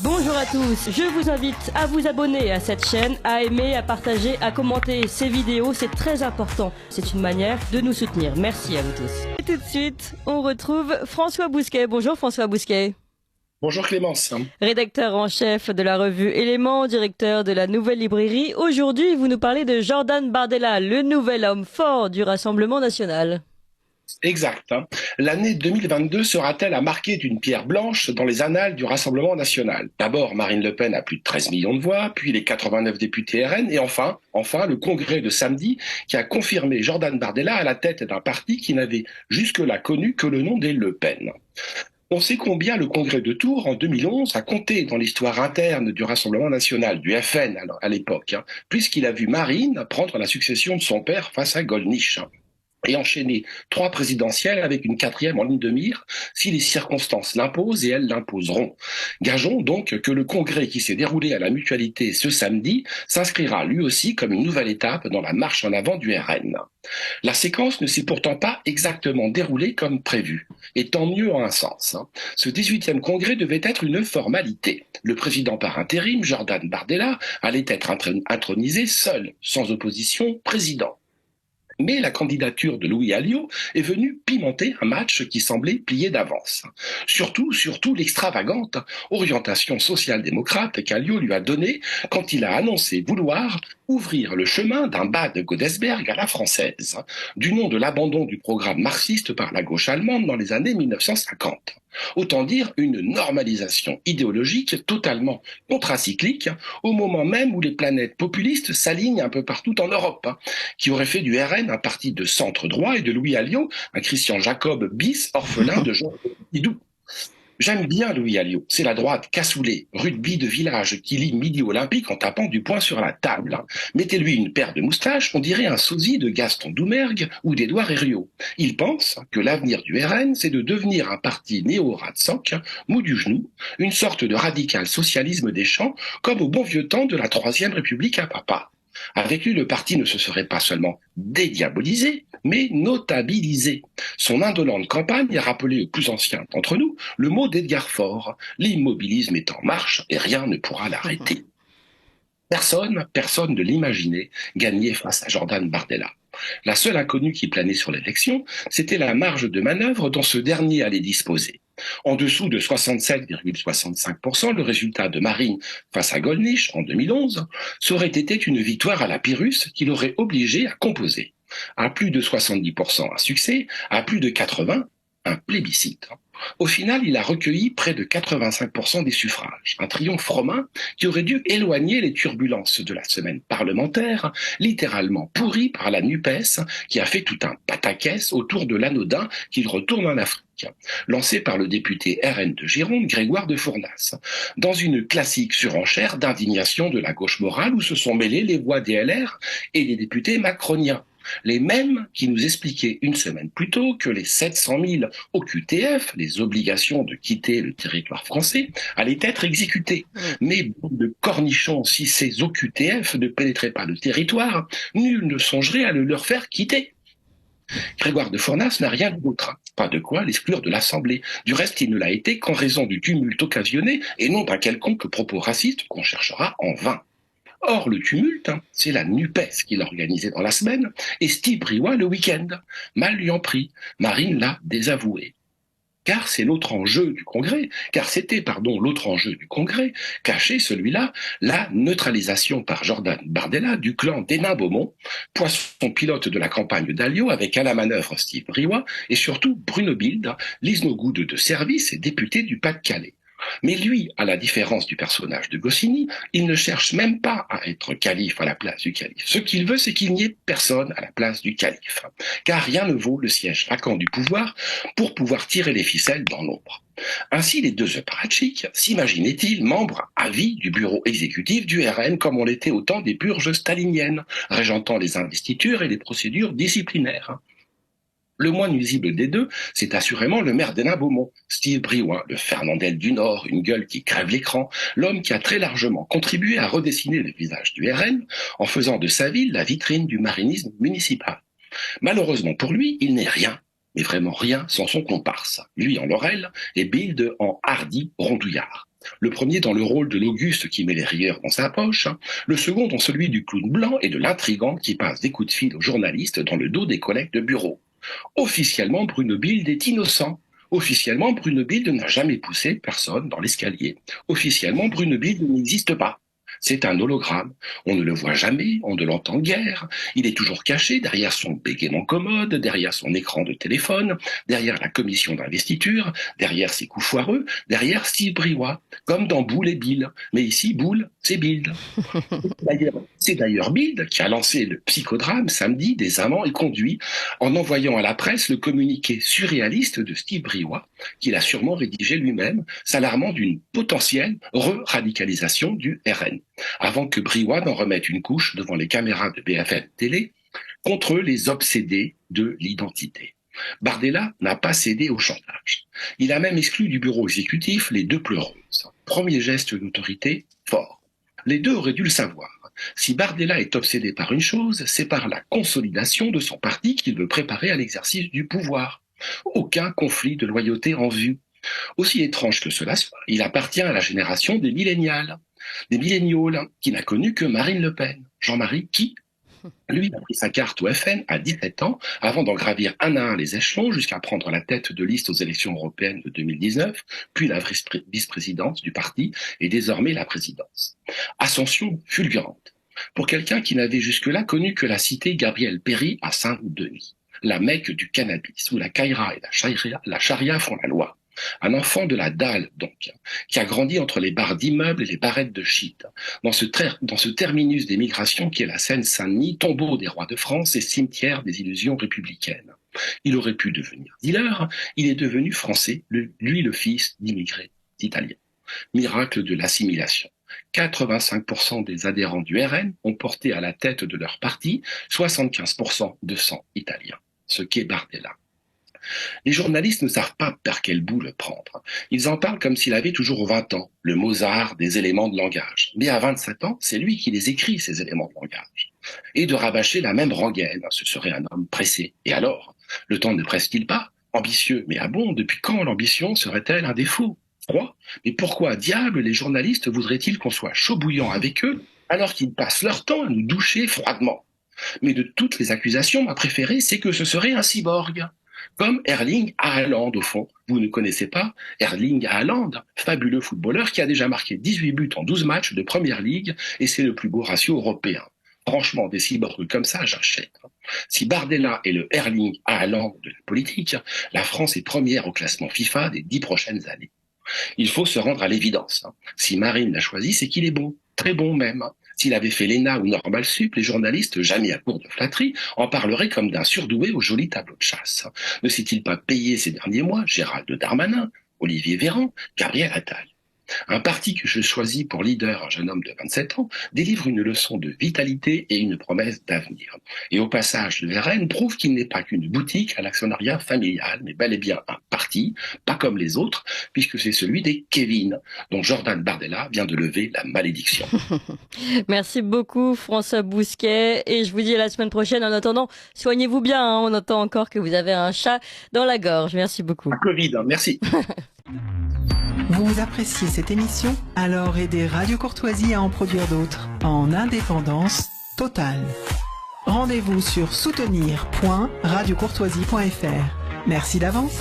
Bonjour à tous, je vous invite à vous abonner à cette chaîne, à aimer, à partager, à commenter ces vidéos, c'est très important. C'est une manière de nous soutenir. Merci à vous tous. Et tout de suite, on retrouve François Bousquet. Bonjour François Bousquet. Bonjour Clémence. Rédacteur en chef de la revue Éléments, directeur de la Nouvelle Librairie. Aujourd'hui, vous nous parlez de Jordan Bardella, le nouvel homme fort du Rassemblement national. Exact. L'année 2022 sera-t-elle à marquer d'une pierre blanche dans les annales du Rassemblement national? D'abord, Marine Le Pen a plus de 13 millions de voix, puis les 89 députés RN, et enfin, le congrès de samedi qui a confirmé Jordan Bardella à la tête d'un parti qui n'avait jusque-là connu que le nom des Le Pen. On sait combien le congrès de Tours en 2011 a compté dans l'histoire interne du Rassemblement national, du FN à l'époque, puisqu'il a vu Marine prendre la succession de son père face à Gollnisch et enchaîner 3 présidentielles avec une 4e en ligne de mire si les circonstances l'imposent et elles l'imposeront. Gageons donc que le congrès qui s'est déroulé à la Mutualité ce samedi s'inscrira lui aussi comme une nouvelle étape dans la marche en avant du RN. La séquence ne s'est pourtant pas exactement déroulée comme prévu, et tant mieux en un sens. Ce 18e congrès devait être une formalité. Le président par intérim, Jordan Bardella, allait être intronisé seul, sans opposition, président. Mais la candidature de Louis Alliot est venue pimenter un match qui semblait plié d'avance. Surtout l'extravagante orientation social-démocrate qu'Alliot lui a donnée quand il a annoncé vouloir ouvrir le chemin d'un Bad Godesberg à la française, du nom de l'abandon du programme marxiste par la gauche allemande dans les années 1950. Autant dire une normalisation idéologique totalement contracyclique au moment même où les planètes populistes s'alignent un peu partout en Europe, qui aurait fait du RN un parti de centre droit et de Louis Alliot un Christian Jacob bis orphelin de Jean Pompidou. J'aime bien Louis Alliot, c'est la droite cassoulet, rugby de village qui lit Midi Olympique en tapant du poing sur la table. Mettez-lui une paire de moustaches, on dirait un sosie de Gaston Doumergue ou d'Édouard Herriot. Il pense que l'avenir du RN, c'est de devenir un parti néo-Ratsoc, mou du genou, une sorte de radical socialisme des champs, comme au bon vieux temps de la Troisième République à papa. Avec lui, le parti ne se serait pas seulement dédiabolisé, mais notabilisé. Son indolente campagne a rappelé aux plus anciens d'entre nous le mot d'Edgar Faure. L'immobilisme est en marche et rien ne pourra l'arrêter. Personne ne l'imaginait gagner face à Jordan Bardella. La seule inconnue qui planait sur l'élection, c'était la marge de manœuvre dont ce dernier allait disposer. En dessous de 67,65%, le résultat de Marine face à Gollnisch en 2011, ça aurait été une victoire à la Pyrrhus qui l'aurait obligé à composer. À plus de 70%, un succès, à plus de 80%, un plébiscite. Au final, il a recueilli près de 85% des suffrages, un triomphe romain qui aurait dû éloigner les turbulences de la semaine parlementaire, littéralement pourrie par la NUPES, qui a fait tout un pataquès autour de l'anodin qu'il retourne en Afrique, lancé par le député RN de Gironde, Grégoire de Fournas, dans une classique surenchère d'indignation de la gauche morale où se sont mêlés les voix des LR et les députés macroniens. Les mêmes qui nous expliquaient une semaine plus tôt que les 700 000 OQTF, les obligations de quitter le territoire français, allaient être exécutées. Mais de cornichons, si ces OQTF ne pénétraient pas le territoire, nul ne songerait à le leur faire quitter. Grégoire de Fournas n'a rien d'autre, pas de quoi l'exclure de l'Assemblée. Du reste, il ne l'a été qu'en raison du tumulte occasionné et non d'un quelconque propos raciste qu'on cherchera en vain. Or, le tumulte, c'est la NUPES qui l'a organisé dans la semaine, et Steve Briouat le week-end. Mal lui en pris, Marine l'a désavoué. Car c'était l'autre enjeu du Congrès, caché celui-là, la neutralisation par Jordan Bardella du clan d'Hénin-Beaumont, poisson pilote de la campagne d'Alliot avec à la manœuvre Steve Briouat, et surtout Bruno Bilde, Lisnogoud de service et député du Pas-de-Calais. Mais lui, à la différence du personnage de Goscinny, il ne cherche même pas à être calife à la place du calife. Ce qu'il veut, c'est qu'il n'y ait personne à la place du calife. Car rien ne vaut le siège vacant du pouvoir pour pouvoir tirer les ficelles dans l'ombre. Ainsi, les deux apparatchiks s'imaginaient-ils membres à vie du bureau exécutif du RN comme on l'était au temps des purges staliniennes, régentant les investitures et les procédures disciplinaires. Le moins nuisible des deux, c'est assurément le maire d'Hénin-Beaumont, Steve Briouat, le Fernandel du Nord, une gueule qui crève l'écran, l'homme qui a très largement contribué à redessiner le visage du RN en faisant de sa ville la vitrine du marinisme municipal. Malheureusement pour lui, il n'est rien, mais vraiment rien sans son comparse, lui en Laurel et Bilde en hardi rondouillard. Le premier dans le rôle de l'Auguste qui met les rieurs dans sa poche, le second dans celui du clown blanc et de l'intrigant qui passe des coups de fil aux journalistes dans le dos des collègues de bureau. Officiellement, Bruno Bilde est innocent. Officiellement, Bruno Bilde n'a jamais poussé personne dans l'escalier. Officiellement, Bruno Bilde n'existe pas. C'est un hologramme. On ne le voit jamais, on ne l'entend guère. Il est toujours caché derrière son bégaiement commode, derrière son écran de téléphone, derrière la commission d'investiture, derrière ses coups foireux, derrière Steve Briouat, comme dans Boule et Bill. Mais ici, Boule, c'est Bilde. C'est d'ailleurs Bilde qui a lancé le psychodrame samedi des amants et conduit en envoyant à la presse le communiqué surréaliste de Steve Briouat, qu'il a sûrement rédigé lui-même, s'alarmant d'une potentielle re-radicalisation du RN, avant que Briouat n'en remette une couche devant les caméras de BFM Télé contre les obsédés de l'identité. Bardella n'a pas cédé au chantage. Il a même exclu du bureau exécutif les deux pleureuses. Premier geste d'autorité fort. Les deux auraient dû le savoir. Si Bardella est obsédé par une chose, c'est par la consolidation de son parti qu'il veut préparer à l'exercice du pouvoir. Aucun conflit de loyauté en vue. Aussi étrange que cela soit, il appartient à la génération des millénials. Des milléniaux qui n'a connu que Marine Le Pen. Jean-Marie qui, lui, a pris sa carte au FN à 17 ans avant d'en gravir un à un les échelons jusqu'à prendre la tête de liste aux élections européennes de 2019, puis la vice-présidence du parti et désormais la présidence. Ascension fulgurante. Pour quelqu'un qui n'avait jusque-là connu que la cité Gabriel Péry à Saint-Denis, la Mecque du cannabis, où la caïra et la charia font la loi. Un enfant de la dalle, donc, qui a grandi entre les barres d'immeubles et les barrettes de shit, dans ce terminus des migrations qui est la Seine-Saint-Denis, tombeau des rois de France et cimetière des illusions républicaines. Il aurait pu devenir dealer, il est devenu français, lui le fils d'immigrés italiens. Miracle de l'assimilation. 85% des adhérents du RN ont porté à la tête de leur parti 75% de sang italien, ce qu'est Bardella. Les journalistes ne savent pas par quel bout le prendre. Ils en parlent comme s'il avait toujours 20 ans, le Mozart des éléments de langage. Mais à 27 ans, c'est lui qui les écrit, ces éléments de langage. Et de rabâcher la même rengaine, ce serait un homme pressé. Et alors, le temps ne presse-t-il pas? Ambitieux, mais ah bon, depuis quand l'ambition serait-elle un défaut? Froid? Mais pourquoi, diable, les journalistes voudraient-ils qu'on soit chaud bouillant avec eux, alors qu'ils passent leur temps à nous doucher froidement? Mais de toutes les accusations, ma préférée, c'est que ce serait un cyborg. Comme Erling Haaland, au fond. Vous ne connaissez pas Erling Haaland, fabuleux footballeur qui a déjà marqué 18 buts en 12 matchs de Première Ligue et c'est le plus beau ratio européen. Franchement, des cyborgs comme ça, j'achète. Si Bardella est le Erling Haaland de la politique, la France est première au classement FIFA des 10 prochaines années. Il faut se rendre à l'évidence. Si Marine l'a choisi, c'est qu'il est bon, très bon même. S'il avait fait l'ENA ou Normal Sup, les journalistes, jamais à court de flatterie, en parleraient comme d'un surdoué au joli tableau de chasse. Ne s'est-il pas payé ces derniers mois Gérald Darmanin, Olivier Véran, Gabriel Attal? Un parti que je choisis pour leader, un jeune homme de 27 ans, délivre une leçon de vitalité et une promesse d'avenir. Et au passage, le RN prouve qu'il n'est pas qu'une boutique à l'actionnariat familial, mais bel et bien un parti, pas comme les autres, puisque c'est celui des Kevin, dont Jordan Bardella vient de lever la malédiction. Merci beaucoup François Bousquet et je vous dis à la semaine prochaine. En attendant, soignez-vous bien, hein. On entend encore que vous avez un chat dans la gorge. Merci beaucoup. Un Covid, hein. Merci. Vous appréciez cette émission? Alors aidez Radio Courtoisie à en produire d'autres, en indépendance totale. Rendez-vous sur soutenir.radiocourtoisie.fr. Merci d'avance.